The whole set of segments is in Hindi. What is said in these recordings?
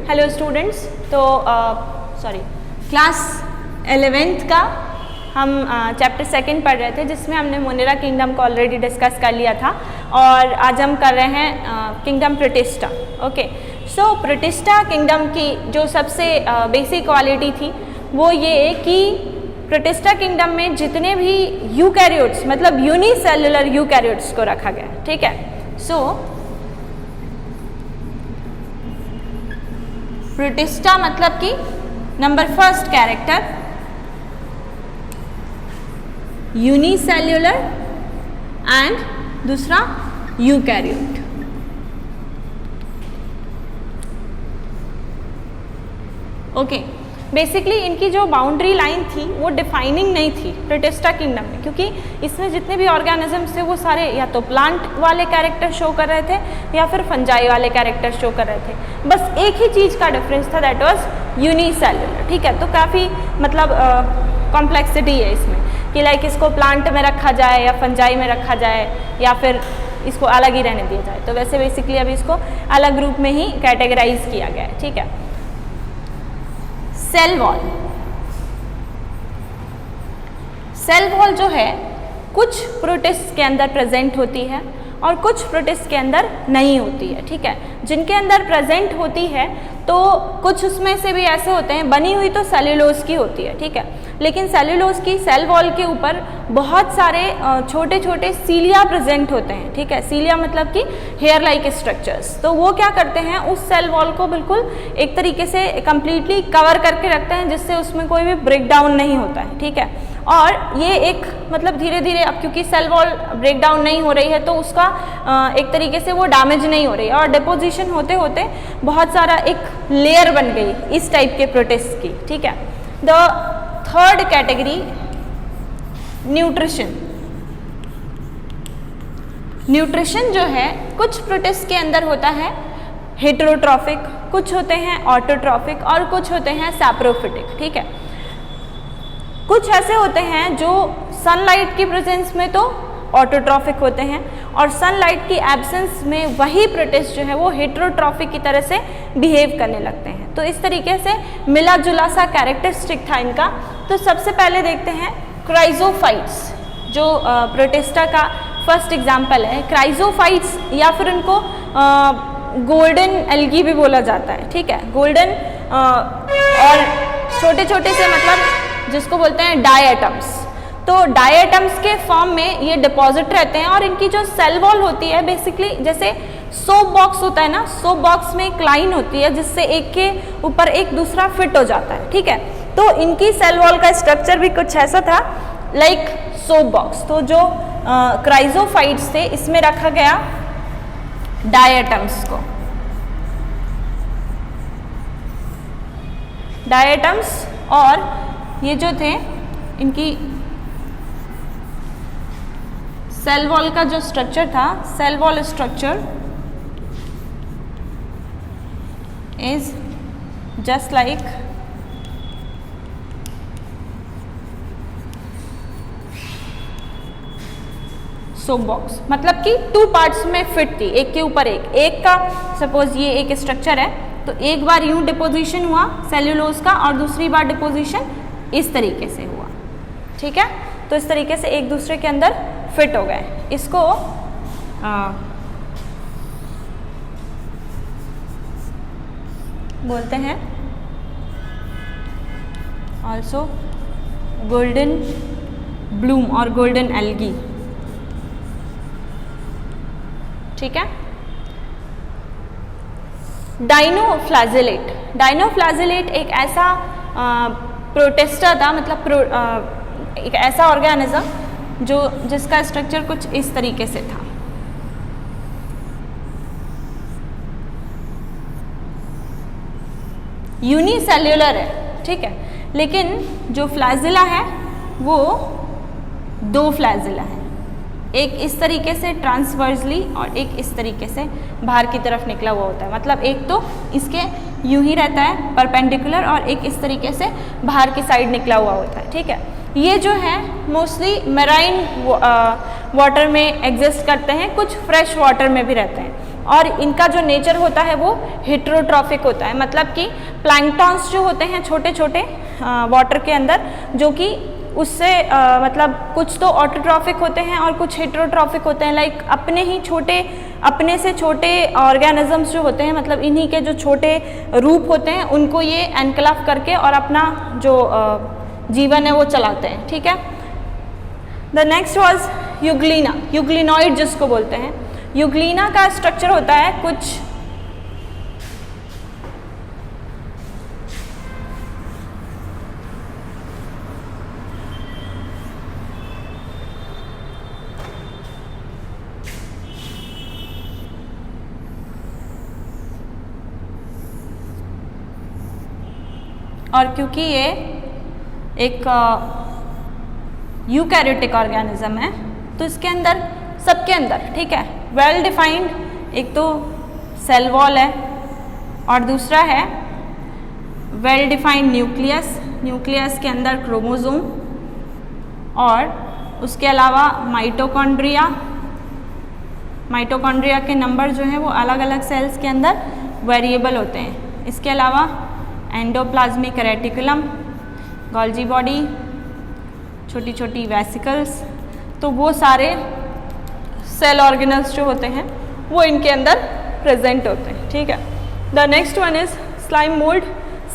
हेलो स्टूडेंट्स, तो क्लास 11th का हम चैप्टर 2 पढ़ रहे थे, जिसमें हमने मोनेरा किंगडम को ऑलरेडी डिस्कस कर लिया था और आज हम कर रहे हैं किंगडम प्रोटिस्टा। ओके, सो प्रोटिस्टा किंगडम की जो सबसे बेसिक क्वालिटी थी वो ये कि प्रोटिस्टा किंगडम में जितने भी यूकैरियोट्स मतलब यूनिसेल्युलर यूकैरियोट्स को रखा गया, ठीक है। सो प्रोटिस्टा मतलब कि number first character unicellular and दूसरा यूकैरियोट। ओके, बेसिकली इनकी जो बाउंड्री लाइन थी वो डिफाइनिंग नहीं थी प्रोटिस्टा किंगडम में, क्योंकि इसमें जितने भी ऑर्गेनिजम्स थे वो सारे या तो प्लांट वाले कैरेक्टर शो कर रहे थे या फिर फंजाई वाले कैरेक्टर शो कर रहे थे। बस एक ही चीज़ का डिफरेंस था, दैट वाज यूनिसेल्युलर, ठीक है। तो काफ़ी मतलब कॉम्प्लेक्सिटी है इसमें कि लाइक इसको प्लांट में रखा जाए या फंजाई में रखा जाए या फिर इसको अलग ही रहने दिया जाए। तो वैसे बेसिकली अभी इसको अलग ग्रुप में ही कैटेगराइज किया गया है, ठीक है। सेल वॉल, सेल वॉल जो है कुछ प्रोटिस्ट के अंदर प्रेजेंट होती है और कुछ प्रोटिस्ट के अंदर नहीं होती है, ठीक है। जिनके अंदर प्रेजेंट होती है तो कुछ उसमें से भी ऐसे होते हैं, बनी हुई तो सेल्यूलोज की होती है, ठीक है, लेकिन सेल्यूलोज की सेल वॉल के ऊपर बहुत सारे छोटे छोटे सीलिया प्रेजेंट होते हैं, ठीक है। सीलिया मतलब कि हेयर लाइक स्ट्रक्चर्स। तो वो क्या करते हैं, उस सेल वॉल को बिल्कुल एक तरीके से कंप्लीटली कवर करके रखते हैं, जिससे उसमें कोई भी ब्रेक डाउन नहीं होता है, ठीक है। और ये एक मतलब धीरे धीरे, अब क्योंकि सेल वॉल ब्रेक डाउन नहीं हो रही है तो उसका एक तरीके से वो डैमेज नहीं हो रही है और डिपोजिशन होते होते बहुत सारा एक लेयर बन गई इस टाइप के प्रोटिस्ट की, ठीक है। The third category nutrition. Nutrition जो है कुछ प्रोटिस्ट के अंदर होता है हेटेरोट्रॉफिक, कुछ होते हैं ऑटोट्रॉफिक और कुछ होते हैं सैप्रोफिटिक, ठीक है। कुछ ऐसे होते हैं जो सनलाइट की प्रेजेंस में तो ऑटोट्रॉफिक होते हैं और सनलाइट की एब्सेंस में वही प्रोटिस्ट जो है वो हेटेरोट्रॉफिक की तरह से बिहेव करने लगते हैं। तो इस तरीके से मिला जुला सा कैरेक्टरिस्टिक था इनका। तो सबसे पहले देखते हैं क्राइजोफाइट्स, जो प्रोटिस्टा का फर्स्ट एग्जाम्पल है। क्राइजोफाइट्स या फिर उनको गोल्डन एल्गी भी बोला जाता है, ठीक है। गोल्डन और छोटे छोटे से मतलब जिसको बोलते हैं डायएटम्स। तो डायएटम्स के फॉर्म में ये डिपॉजिट रहते हैं और इनकी जो सेल वॉल होती है बेसिकली जैसे सोप बॉक्स होता है ना, सोप बॉक्स में एक लाइन होती है जिससे एक के ऊपर एक दूसरा फिट हो जाता है, ठीक है। तो इनकी सेल वॉल का स्ट्रक्चर भी कुछ ऐसा था लाइक सोप बॉक्स। तो जो क्राइजोफाइट्स थे इसमें रखा गया डायएटम्स को, डायएटम्स, और ये जो थे इनकी सेल वॉल का जो स्ट्रक्चर था, cell wall structure is just like soap box, मतलब कि 2 पार्ट्स में फिट थी, एक के ऊपर एक का सपोज ये एक स्ट्रक्चर है तो एक बार यूं डिपोजिशन हुआ सेल्यूलोज का और दूसरी बार डिपोजिशन इस तरीके से हुआ, ठीक है। तो इस तरीके से एक दूसरे के अंदर फिट हो गए। इसको बोलते हैं ऑल्सो गोल्डन ब्लूम और गोल्डन एल्गी, ठीक है। डाइनोफ्लैजिलेट, डाइनोफ्लैजिलेट एक ऐसा प्रोटिस्टा था, मतलब एक ऐसा ऑर्गेनिज्म जो जिसका स्ट्रक्चर कुछ इस तरीके से था। यूनिसेल्युलर है, ठीक है, लेकिन जो फ्लैजिला है वो 2 फ्लैजिला है, एक इस तरीके से ट्रांसवर्सली और एक इस तरीके से बाहर की तरफ निकला हुआ होता है। मतलब एक तो इसके यूं ही रहता है परपेंडिकुलर और एक इस तरीके से बाहर की साइड निकला हुआ होता है, ठीक है। ये जो है मोस्टली मैराइन वाटर में एग्जिस्ट करते हैं, कुछ फ्रेश वाटर में भी रहते हैं और इनका जो नेचर होता है वो हेट्रोट्रॉफिक होता है, मतलब कि प्लैंक्टॉन्स जो होते हैं छोटे छोटे वाटर के अंदर, जो कि उससे मतलब कुछ तो ऑटोट्रॉफिक होते हैं और कुछ हेट्रोट्रॉफिक होते हैं। लाइक अपने से छोटे ऑर्गेनिजम्स जो होते हैं, मतलब इन्हीं के जो छोटे रूप होते हैं, उनको ये एनकलव करके और अपना जो जीवन है वो चलाते हैं। ठीक है। The next was Euglena, euglenoid जिसको बोलते हैं। यूग्लिना का स्ट्रक्चर होता है कुछ और क्योंकि ये एक यूकैरियोटिक ऑर्गेनिज्म है तो इसके अंदर, सबके अंदर, ठीक है, वेल डिफाइंड एक तो सेल वॉल है और दूसरा है वेल डिफाइंड न्यूक्लियस। न्यूक्लियस के अंदर क्रोमोसोम और उसके अलावा माइटोकॉन्ड्रिया। माइटोकॉन्ड्रिया के नंबर जो है वो अलग अलग सेल्स के अंदर वेरिएबल होते हैं। इसके अलावा एंडोप्लाज्मिक रेटिकुलम, गोल्जी बॉडी, छोटी छोटी वेसिकल्स, तो वो सारे सेल ऑर्गेनल्स जो होते हैं वो इनके अंदर प्रेजेंट होते हैं। ठीक है। The next one is slime mould.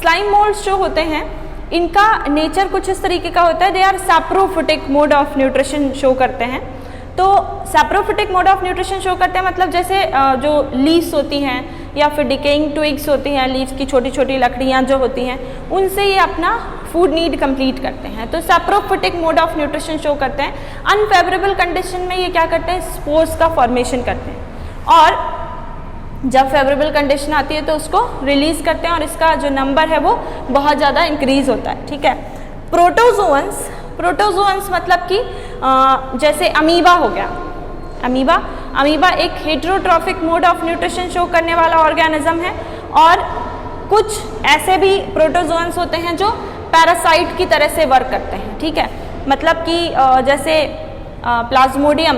Slime moulds जो होते हैं इनका नेचर कुछ इस तरीके का होता है, they are saprophytic mode of nutrition show करते हैं। तो saprophytic mode of nutrition show करते हैं मतलब जैसे जो लीव्स होती हैं या फिर डिकेइंग ट्विग्स होती हैं, लीव्स की छोटी छोटी लकड़ियाँ जो होती हैं, उनसे ये अपना फूड नीड कंप्लीट करते हैं। तो saprophytic mode of nutrition show करते हैं। अनफेवरेबल कंडीशन में ये क्या करते हैं, स्पोर्स का फॉर्मेशन करते हैं और जब फेवरेबल कंडीशन आती है तो उसको रिलीज करते हैं और इसका जो नंबर है वो बहुत ज़्यादा इंक्रीज होता है। ठीक है। प्रोटोजोअन्स, प्रोटोजोअन्स मतलब कि जैसे अमीबा हो गया। अमीबा एक heterotrophic mode of nutrition show करने वाला ऑर्गेनिज्म है और कुछ ऐसे भी प्रोटोजोअन्स होते हैं जो पैरासाइट की तरह से वर्क करते हैं। ठीक है। मतलब कि जैसे प्लाज्मोडियम,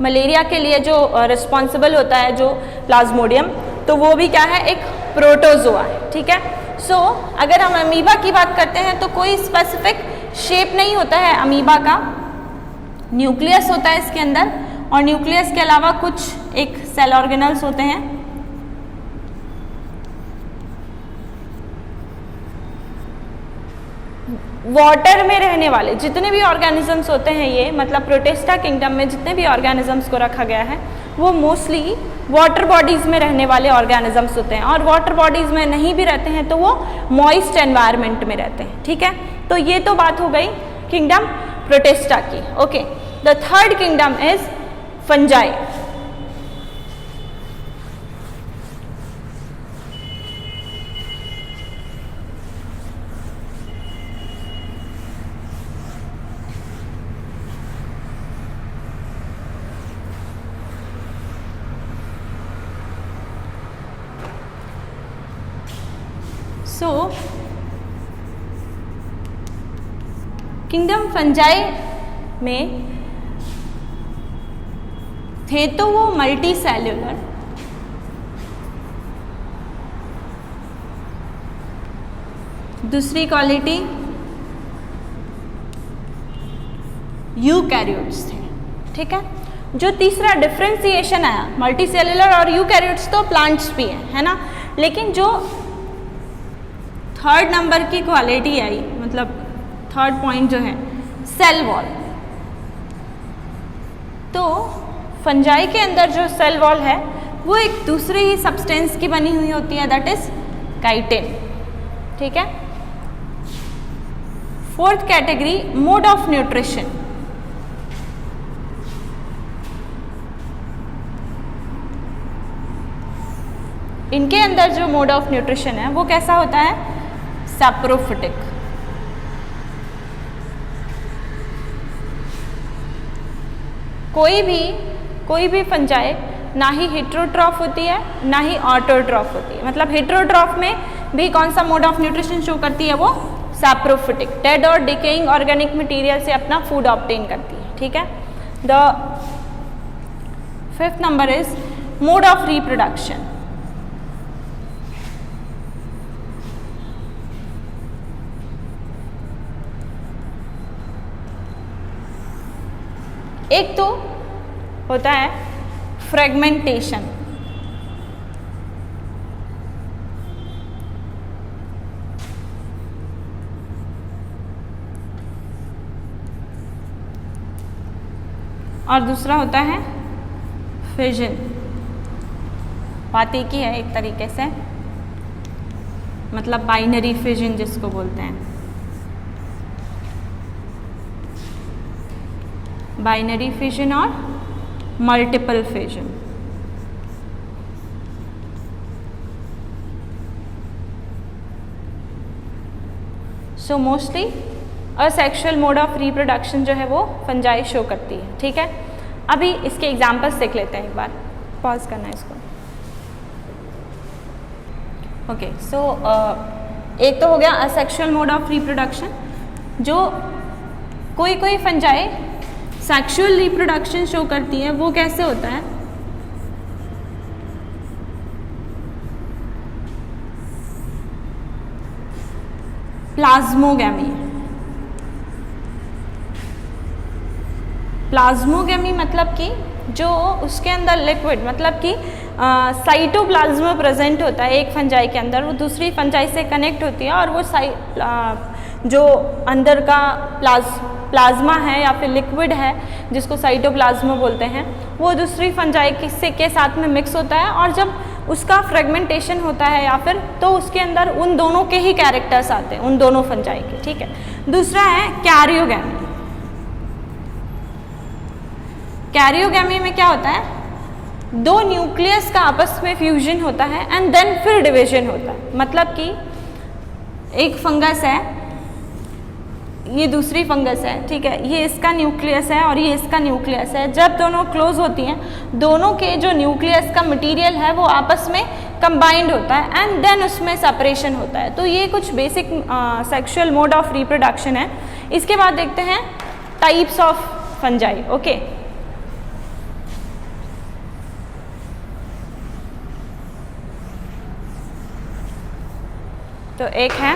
मलेरिया के लिए जो रिस्पॉन्सिबल होता है जो प्लाज्मोडियम, तो वो भी क्या है, एक प्रोटोजोआ है। ठीक है। सो अगर हम अमीबा की बात करते हैं तो कोई स्पेसिफिक शेप नहीं होता है अमीबा का, न्यूक्लियस होता है इसके अंदर और न्यूक्लियस के अलावा कुछ एक सेल ऑर्गेनल्स होते हैं। वाटर में रहने वाले जितने भी ऑर्गेनिजम्स होते हैं, ये मतलब प्रोटिस्टा किंगडम में जितने भी ऑर्गेनिजम्स को रखा गया है वो मोस्टली वाटर बॉडीज़ में रहने वाले ऑर्गेनिजम्स होते हैं और वाटर बॉडीज़ में नहीं भी रहते हैं तो वो मॉइस्ट एनवायरनमेंट में रहते हैं। ठीक है। तो ये तो बात हो गई किंगडम प्रोटिस्टा की। Okay. The third kingdom is fungi. So kingdom fungi में थे तो वो मल्टी सेल्यूलर, दूसरी क्वालिटी यूकैरियोट्स थे। ठीक है। जो तीसरा डिफ्रेंसिएशन आया, मल्टी सेल्यूलर और यूकैरियोट्स तो प्लांट्स भी हैं, है ना, लेकिन जो थर्ड नंबर की क्वालिटी आई, मतलब थर्ड पॉइंट जो है सेल वॉल, तो फंजाई के अंदर जो सेल वॉल है वो एक दूसरे ही सब्सटेंस की बनी हुई होती है, दैट इज काइटिन। ठीक है। Fourth category mode of nutrition. इनके अंदर जो मोड ऑफ न्यूट्रिशन है वो कैसा होता है, सैप्रोफिटिक। कोई भी फंजाई ना ही हेट्रोट्रॉफ होती है ना ही ऑटोट्रॉफ होती है। मतलब हेट्रोट्रॉफ में भी कौन सा मोड ऑफ न्यूट्रिशन शो करती है, वो सैप्रोफिटिक, डेड और डिकेइंग ऑर्गेनिक मटेरियल से अपना फूड ऑब्टेन करती है। ठीक है। The 5th number is mode of reproduction. एक तो होता है फ्रेगमेंटेशन, और दूसरा होता है फिजन। बात एक ही है एक तरीके से, मतलब बाइनरी फिजन जिसको बोलते हैं, बाइनरी फिजन और multiple fission. So mostly asexual mode of reproduction जो है वो फंजाई शो करती है। ठीक है, अभी इसके एग्जाम्पल्स देख लेते हैं, एक बार पॉज करना है इसको। ओके, सो एक तो हो गया असेक्सुअल मोड ऑफ रिप्रोडक्शन, जो कोई फंजाई सेक्सुअल रिप्रोडक्शन शो करती है। वो कैसे होता है? प्लाज्मोगैमी। प्लाज्मोगैमी मतलब कि जो उसके अंदर लिक्विड, मतलब कि साइटोप्लाज्मा प्रेजेंट होता है एक फंजाई के अंदर, वो दूसरी फंजाई से कनेक्ट होती है और वो जो अंदर का प्लाज्मा है या फिर लिक्विड है जिसको साइटोप्लाज्मा बोलते हैं, वो दूसरी फंजाई के साथ में मिक्स होता है, और जब उसका फ्रेगमेंटेशन होता है या फिर, तो उसके अंदर उन दोनों के ही कैरेक्टर्स आते हैं, उन दोनों फंजाई के। ठीक है, दूसरा है कैरियोगैमी। कैरियोगैमी में क्या होता है? दो न्यूक्लियस का आपस में फ्यूजन होता है एंड देन फिर डिवीजन होता है। मतलब कि एक फंगस है, ये दूसरी फंगस है, ठीक है, ये इसका न्यूक्लियस है और ये इसका न्यूक्लियस है। जब दोनों क्लोज होती हैं, दोनों के जो न्यूक्लियस का मटेरियल है वो आपस में कंबाइंड होता है एंड देन उसमें सेपरेशन होता है। तो ये कुछ basic sexual mode of reproduction है। इसके बाद देखते हैं टाइप्स ऑफ फंजाई। ओके, तो एक है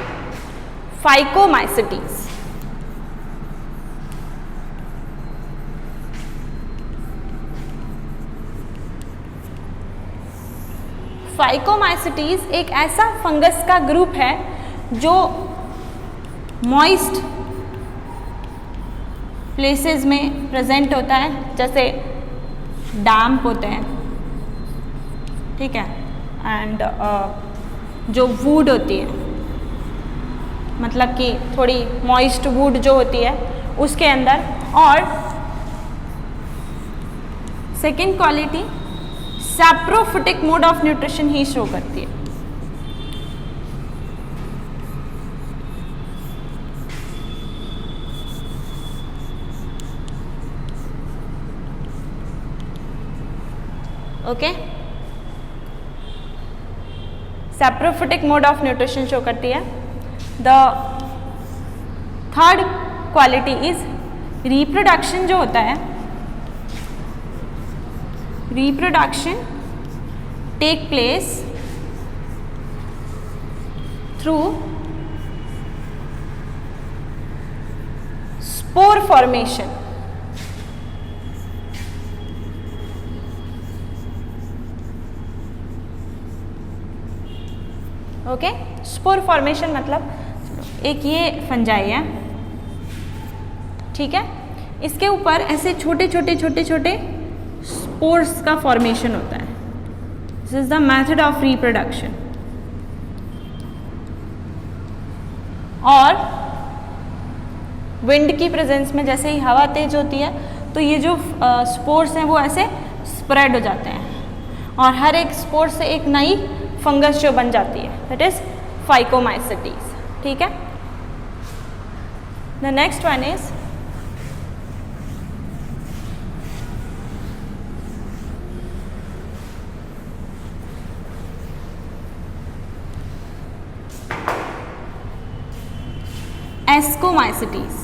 फाइकोमाइसिटीज। फाइकोमाइसिटीज एक ऐसा फंगस का ग्रुप है जो मॉइस्ट प्लेसेस में प्रेजेंट होता है, जैसे डैम्प होते हैं, ठीक है, एंड जो वुड होती है, मतलब कि थोड़ी मॉइस्ट वुड जो होती है उसके अंदर। और second quality saprophytic mode of nutrition he show करती है। Okay, saprophytic mode of nutrition show करती है। The third quality is reproduction जो होता है, reproduction take place through spore formation। Okay, spore formation मतलब एक ये फंजाई है, ठीक है, इसके ऊपर ऐसे छोटे छोटे स्पोर्स का फॉर्मेशन होता है। This is the method of reproduction. और विंड की प्रेजेंस में जैसे ही हवा तेज होती है तो ये जो स्पोर्स हैं वो ऐसे स्प्रेड हो जाते हैं और हर एक स्पोर से एक नई फंगस जो बन जाती है, दैट इज फाइकोमाइसिटीज। ठीक है, the next one is ascomycetes.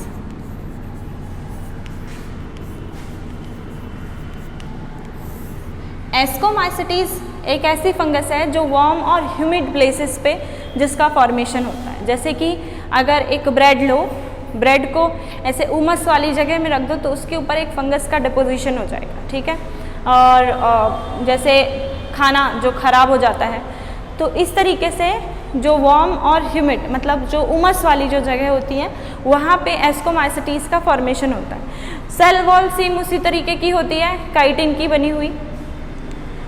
Ascomycetes एक ऐसी फंगस है जो वार्म और ह्यूमिड प्लेसेस पे जिसका फॉर्मेशन होता है। जैसे कि अगर एक ब्रेड लो, ब्रेड को ऐसे उमस वाली जगह में रख दो तो उसके ऊपर एक फंगस का डिपोजिशन हो जाएगा, ठीक है। और जैसे खाना जो खराब हो जाता है, तो इस तरीके से जो वार्म और ह्यूमिड मतलब जो उमस वाली जो जगह होती है वहाँ पे एस्कोमाइसिटीज़ का फॉर्मेशन होता है। सेल वॉल सेम उसी तरीके की होती है, काइटिन की बनी हुई।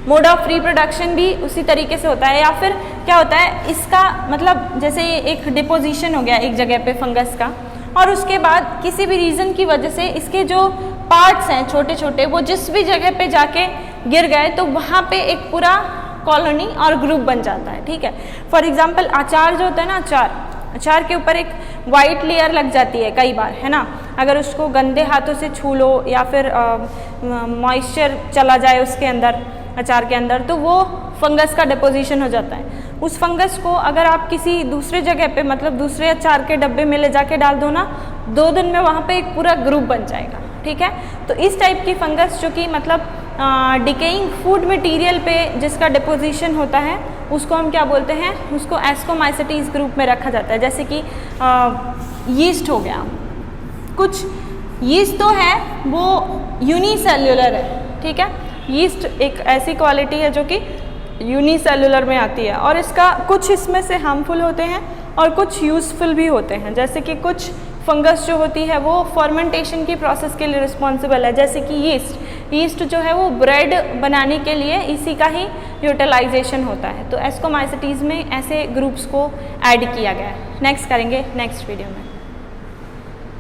मोड ऑफ रिप्रोडक्शन भी उसी तरीके से होता है। या फिर क्या होता है, इसका मतलब जैसे ये एक डिपोजिशन हो गया एक जगह पे फंगस का, और उसके बाद किसी भी रीज़न की वजह से इसके जो पार्ट्स हैं छोटे छोटे वो जिस भी जगह पे जाके गिर गए तो वहाँ पे एक पूरा कॉलोनी और ग्रुप बन जाता है, ठीक है। फॉर एग्जांपल अचार जो होता है ना, अचार के ऊपर एक वाइट लेयर लग जाती है कई बार, है ना। अगर उसको गंदे हाथों से छू लो या फिर मॉइस्चर चला जाए उसके अंदर, अचार के अंदर, तो वो फंगस का डिपोजिशन हो जाता है। उस फंगस को अगर आप किसी दूसरे जगह पे मतलब दूसरे अचार के डब्बे में ले जाके डाल दो ना, 2 दिन में वहाँ पे एक पूरा ग्रुप बन जाएगा, ठीक है। तो इस टाइप की फंगस जो कि मतलब डिकेइंग फूड मटेरियल पे जिसका डिपोजिशन होता है उसको हम क्या बोलते हैं, उसको एस्कोमाइसिटीज़ ग्रुप में रखा जाता है। जैसे कि यीस्ट हो गया, कुछ यीस्ट तो है वो यूनिसेल्युलर है, ठीक है। यीस्ट एक ऐसी क्वालिटी है जो कि यूनिसेल्युलर में आती है और इसका कुछ इसमें से हार्मफुल होते हैं और कुछ यूज़फुल भी होते हैं। जैसे कि कुछ फंगस जो होती है वो फर्मेंटेशन की प्रोसेस के लिए रिस्पॉन्सिबल है, जैसे कि यीस्ट जो है वो ब्रेड बनाने के लिए इसी का ही यूटिलाइजेशन होता है। तो एस्कोमाइसिटीज़ में ऐसे ग्रुप्स को ऐड किया गया है। नेक्स्ट करेंगे नेक्स्ट वीडियो में।